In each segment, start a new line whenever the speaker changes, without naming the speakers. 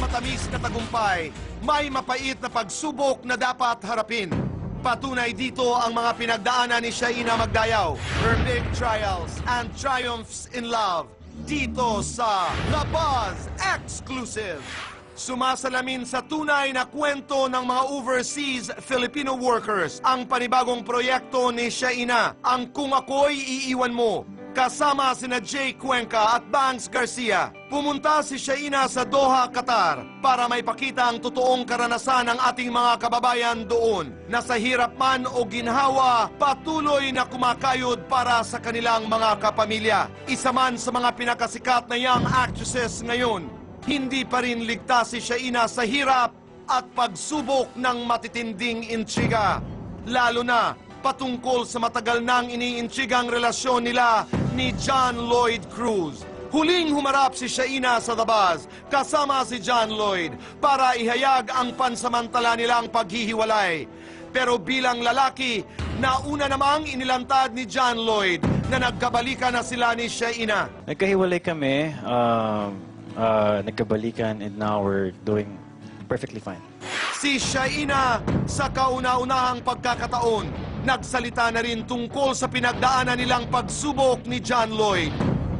matamis na tagumpay, may mapait na pagsubok na dapat harapin. Patunay dito ang mga pinagdaanan ni Shaina Magdayaw, her big trials and triumphs in love, dito sa The Buzz Exclusive. Sumasalamin sa tunay na kwento ng mga overseas Filipino workers ang panibagong proyekto ni Shaina, ang Kung Ako'y Iiwan Mo. Kasama sina Jay Cuenca at Bangs Garcia. Pumunta si Shaina sa Doha, Qatar para maipakita ang totoong karanasan ng ating mga kababayan doon na sa hirap man o ginhawa, patuloy na kumakayod para sa kanilang mga kapamilya. Isa man sa mga pinakasikat na young actresses ngayon, hindi pa rin ligtas si Shaina sa hirap at pagsubok ng matitinding intriga. Lalo na patungkol sa matagal nang iniintrigang relasyon nila ni John Lloyd Cruz. Huling humarap si Shaina sa The Buzz kasama si John Lloyd para ihayag ang pansamantala nilang paghihiwalay. Pero bilang lalaki, nauna namang inilantad ni John Lloyd na nagkabalikan na sila ni Shaina.
Nagkahiwalay kami, nagkabalikan, and now we're doing perfectly fine.
Si Shaina sa kauna-unahang pagkakataon, nagsalita na rin tungkol sa pinagdaanan nilang pagsubok ni John Lloyd.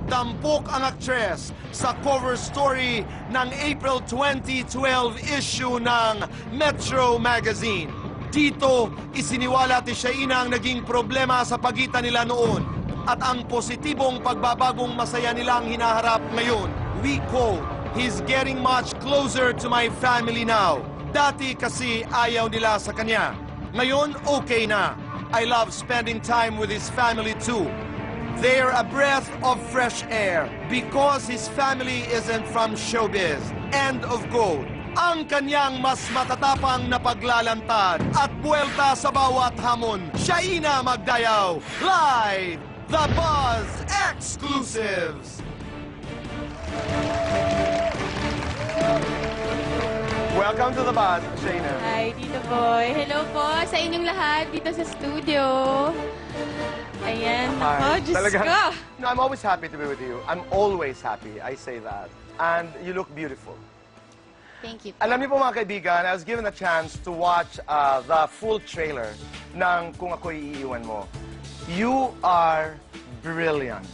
Tampok ang aktres sa cover story ng April 2012 issue ng Metro Magazine. Dito, isiniwalat ni Shaina ang naging problema sa pagitan nila noon at ang positibong pagbabagong masaya nilang hinaharap ngayon. We quote, "He's getting much closer to my family now." Dati kasi ayaw nila sa kanya. Ngayon, okay na. I love spending time with his family too. They're a breath of fresh air because his family isn't from showbiz. End of quote. Ang kanyang mas matatapang na paglalantad at buwelta sa bawat hamon. Shaina Magdayaw, live! The Buzz Exclusives! Welcome to The Buzz, Shaina.
Hi, Tito Boy. Hello po sa inyong lahat dito sa studio. Ayan, ako, Diyos ko.
No, I'm always happy to be with you. I'm always happy, I say that. And you look beautiful.
Thank you.
Alam niyo po mga kaibigan, I was given a chance to watch the full trailer ng Kung Ako'y Iiwan Mo. You are brilliant.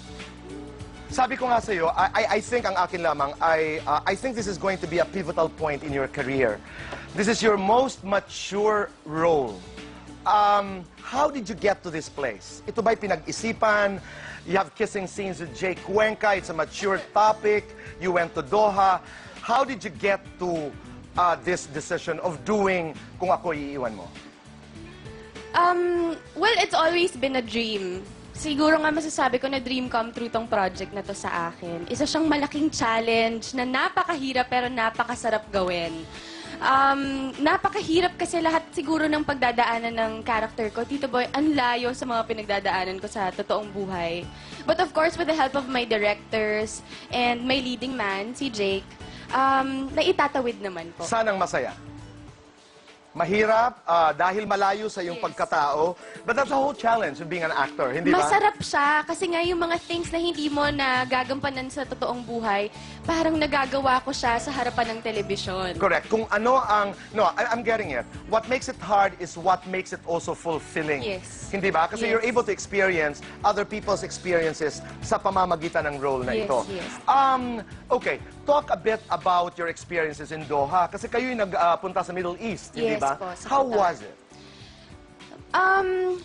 Sabi ko nga sa iyo, I think ang akin lamang, I think this is going to be a pivotal point in your career. This is your most mature role. How did you get to this place? Ito ba'y pinag-isipan? You have kissing scenes with Jay Cuenca. It's a mature topic. You went to Doha. How did you get to this decision of doing Kung Ako'y Iiwan Mo?
Well, it's always been a dream. Siguro nga masasabi ko na dream come true tong project na to sa akin. Isa siyang malaking challenge na napakahirap pero napakasarap gawin. Napakahirap kasi lahat siguro ng pagdadaanan ng character ko, Tito Boy, ang layo sa mga pinagdadaanan ko sa totoong buhay. But of course, with the help of my directors and my leading man, si Jake, naitatawid naman po.
Sanang masaya. Mahirap dahil malayo sa iyong
Yes.
pagkatao. But that's the whole challenge of being an actor, hindi ba?
Masarap siya kasi nga yung mga things na hindi mo nagagampanan sa totoong buhay, parang nagagawa ko siya sa harapan ng telebisyon.
Correct. Kung ano ang... No, I'm getting it. What makes it hard is what makes it also fulfilling.
Yes.
Hindi ba? Kasi
Yes.
you're able to experience other people's experiences sa pamamagitan ng role na
Yes,
ito.
yes.
Okay, talk a bit about your experiences in Doha. Kasi kayo'y nagpunta sa Middle East, hindi
Yes
ba?
po, sa
How
Qatar.
was it?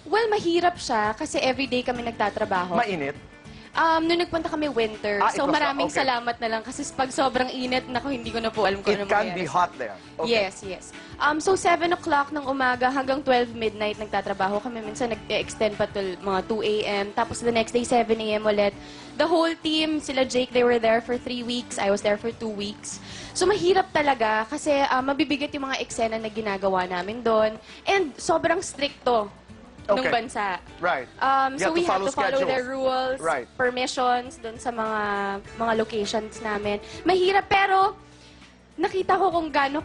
Well, mahirap siya kasi everyday kami nagtatrabaho.
Mainit?
Nung nagpunta kami winter,
It
so
was-
maraming
okay.
salamat na lang kasi pag sobrang init, naku, hindi ko na po alam kung
It
ano
can
mangyayari
be
sa-
hot there. Okay.
Yes, yes. So 7 o'clock ng umaga hanggang 12 midnight nagtatrabaho kami. Minsan nag-extend pa till mga 2 a.m. Tapos the next day 7 a.m. ulit. The whole team, sila Jake, they were there for 3 weeks. I was there for 2 weeks. So mahirap talaga kasi mabibigat yung mga eksena na ginagawa namin doon. And sobrang stricto nung
Okay.
bansa.
Right.
So we have to follow
schedules.
their rules,
Right.
permissions doon sa mga locations namin. Mahirap pero nakita ko kung gaano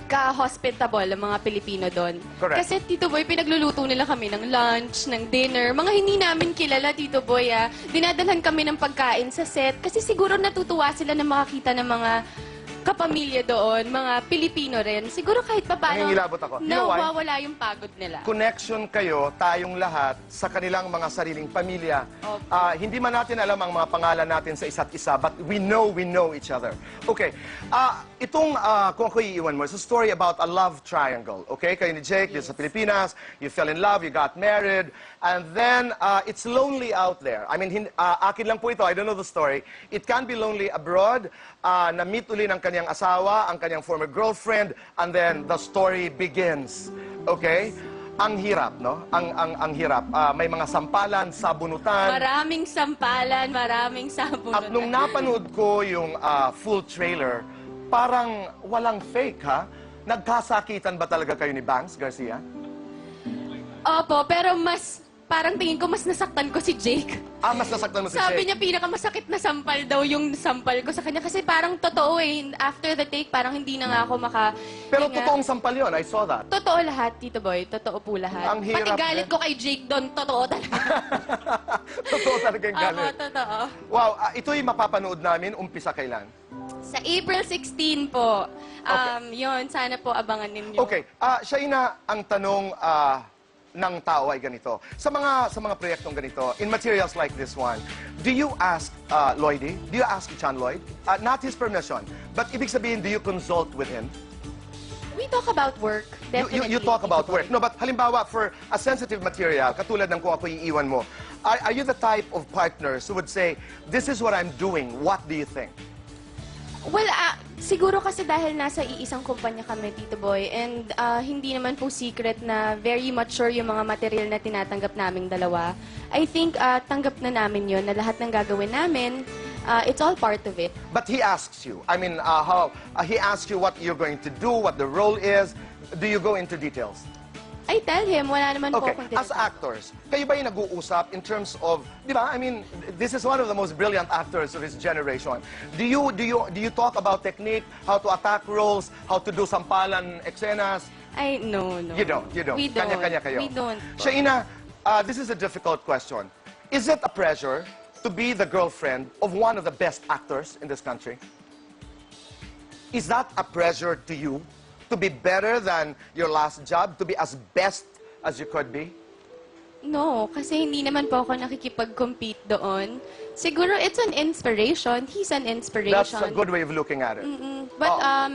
ka-hospitable ang mga Pilipino doon.
Correct.
Kasi, Tito Boy, pinagluluto nila kami ng lunch, ng dinner. Mga hindi namin kilala, Tito Boy, Dinadalhan kami ng pagkain sa set. Kasi siguro natutuwa sila na makakita ng mga kapamilya doon, mga Pilipino rin, siguro kahit pa paano,
Nangingilabot ako. You know why?
nawawala yung pagod nila.
Connection kayo, tayong lahat, sa kanilang mga sariling pamilya.
Opo.
Hindi man natin alam ang mga pangalan natin sa isa't isa, but we know each other. Okay. Kung ako iiwan mo, it's a story about a love triangle. Okay? Kayo ni Jake, dito sa Pilipinas, you fell in love, you got married, and then it's lonely out there. I mean, akin lang po ito, I don't know the story. It can be lonely abroad, na-meet uli ng kanyang asawa, ang kanyang former girlfriend, and then the story begins. Okay? Ang hirap, no? Ang hirap. May mga sampalan, sabunutan.
Maraming sampalan, maraming sabunutan.
At nung napanood ko yung full trailer, parang walang fake, ha? Nagkasakitan ba talaga kayo ni Banks Garcia?
Opo, pero parang tingin ko mas nasaktan ko si Jake.
Mas nasaktan mo si
Sabi
Jake.
niya pinakamasakit na sampal daw yung sampal ko sa kanya. Kasi parang totoo eh. After the take, parang hindi na nga ako
Pero
hinga.
totoong sampal yun, I saw that.
Totoo lahat, Tito Boy. Totoo po lahat.
Ang hirap
Pati galit
din.
ko kay Jake doon, totoo talaga.
Totoo talaga yung
Opo,
galit.
totoo.
Wow, ito'y mapapanood namin, umpisa kailan?
Sa April 16 po. Yun, sana po abangan ninyo.
Okay, Shaina, ang tanong ng tao ay ganito. Sa mga proyektong ganito, in materials like this one, do you ask Lloydie? Do you ask John Lloyd? Not his permission, but ibig sabihin, do you consult with him?
We talk about work, definitely.
You talk about
Tito Boy.
work. No, but halimbawa, for a sensitive material, katulad ng kung ako iiwan mo, are you the type of partners who would say, this is what I'm doing, what do you think?
Well, siguro kasi dahil nasa iisang kumpanya kami, Tito Boy, and hindi naman po secret na very mature yung mga material na tinatanggap naming dalawa. I think tanggap na namin yun, na lahat ng gagawin namin, it's all part of it.
But he asks you, I mean, he asks you what you're going to do, what the role is. Do you go into details?
I tell him, wala naman po
Okay,
akong
as
tinatawag.
actors, kayo ba yung nag-uusap in terms of, di ba, I mean, this is one of the most brilliant actors of his generation. Do you talk about technique, how to attack roles, how to do sampalan eksenas?
No.
You don't.
We don't.
Kanya-kanya kayo.
We don't.
Shaina, this is a difficult question. Is it a pressure to be the girlfriend of one of the best actors in this country? Is that a pressure to you? To be better than your last job? To be as best as you could be?
No, kasi hindi naman po ako nakikipag-compete doon. Siguro it's an inspiration. He's an inspiration.
That's a good way of looking at it.
But,
Oh.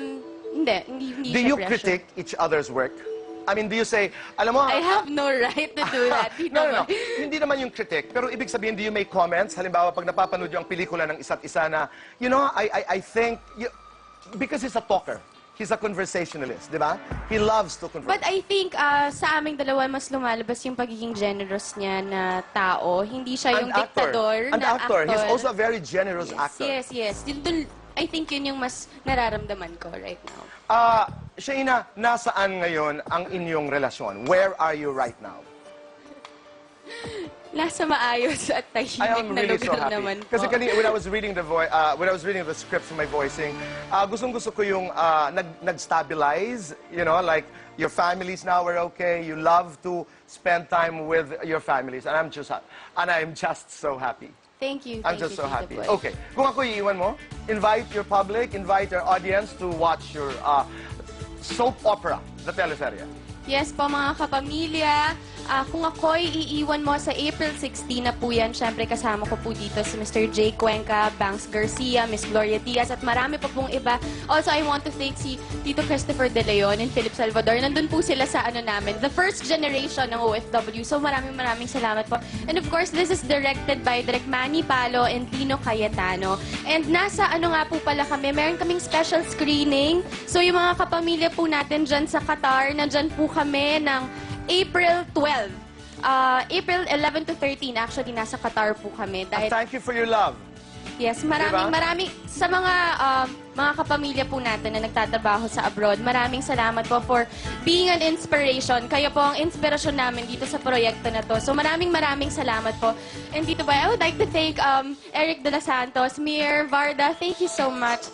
hindi
Do
siya
you
pressure.
critique each other's work? I mean, do you say, alam mo,
I have no right to do that. Tito
no.
Boy.
Hindi naman yung critique. Pero ibig sabihin, do you make comments? Halimbawa, pag napapanood yung pelikula ng isa't isa na, you know, I think, because he's a talker. He's a conversationalist, di ba? He loves to converse.
But I think sa aming dalawa mas lumalabas yung pagiging generous niya na tao. Hindi siya yung diktador
An
na
actor. He's also a very generous actor.
Yes. I think yun yung mas nararamdaman ko right now.
Shaina, nasaan ngayon ang inyong relasyon? Where are you right now?
Nasa maayos at
I
tahimik
am
na
really so
lugar
happy.
naman po.
Kasi kanina, when I was reading the script for my voicing, gustong-gusto ko yung nag-stabilize, you know, like your families now are okay, you love to spend time with your families, and I'm just so happy.
Thank you.
I'm
Thank
just
you,
so
Tito
happy.
Boy.
Okay, kung ako iiwan mo, invite your public, invite your audience to watch your soap opera, the teleserye.
Yes po mga kapamilya, kung ako'y iiwan mo sa April 16 na po yan, syempre kasama ko po dito si Mr. Jake Cuenca, Banks Garcia, Miss Gloria Diaz, at marami pa pong iba. Also, I want to thank si Tito Christopher De Leon and Philip Salvador. Nandun po sila sa namin, the first generation ng OFW. So maraming salamat po. And of course, this is directed by Direk Manny Palo and Lino Cayetano. And nasa nga po pala kami, meron kaming special screening. So yung mga kapamilya po natin dyan sa Qatar, nandyan po kami ng April 12. April 11 to 13, actually, nasa Qatar po kami.
And thank you for your love.
Yes,
Diba?
maraming, sa mga kapamilya po natin na nagtatrabaho sa abroad, maraming salamat po for being an inspiration. Kayo po ang inspirasyon namin dito sa proyekto na to. So maraming salamat po. And dito ba, I would like to thank Eric De Los Santos, Mir, Varda, thank you so much.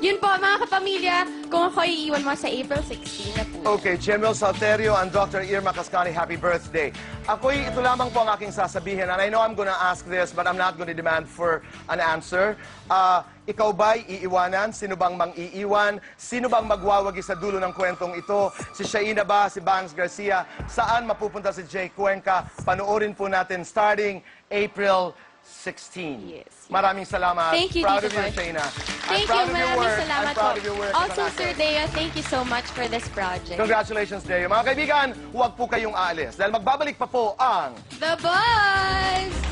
Yun po, mga kapamilya, kung ako iiwan mo sa April 16 na po.
Okay, General Salterio and Dr. Irma Cascani, happy birthday. Ito lamang po ang aking sasabihin, and I know I'm gonna ask this, but I'm not gonna demand for an answer. Ikaw ba'y iiwanan? Sino bang mang-iiwan? Sino bang magwawagi sa dulo ng kwentong ito? Si Shaina ba? Si Bangs Garcia? Saan mapupunta si Jay Cuenca? Panoorin po natin starting April 16.
Yes.
Maraming salamat.
Thank you,
Proud
Tito
of you,
Boy.
Shaina.
Thank you,
proud of your
maraming
work.
salamat
I'm proud
po.
of your work.
Also,
Manake.
Sir Deo, thank you so much for this project.
Congratulations, Deo. Mga kaibigan, huwag po kayong aalis dahil magbabalik pa po ang
The Buzz!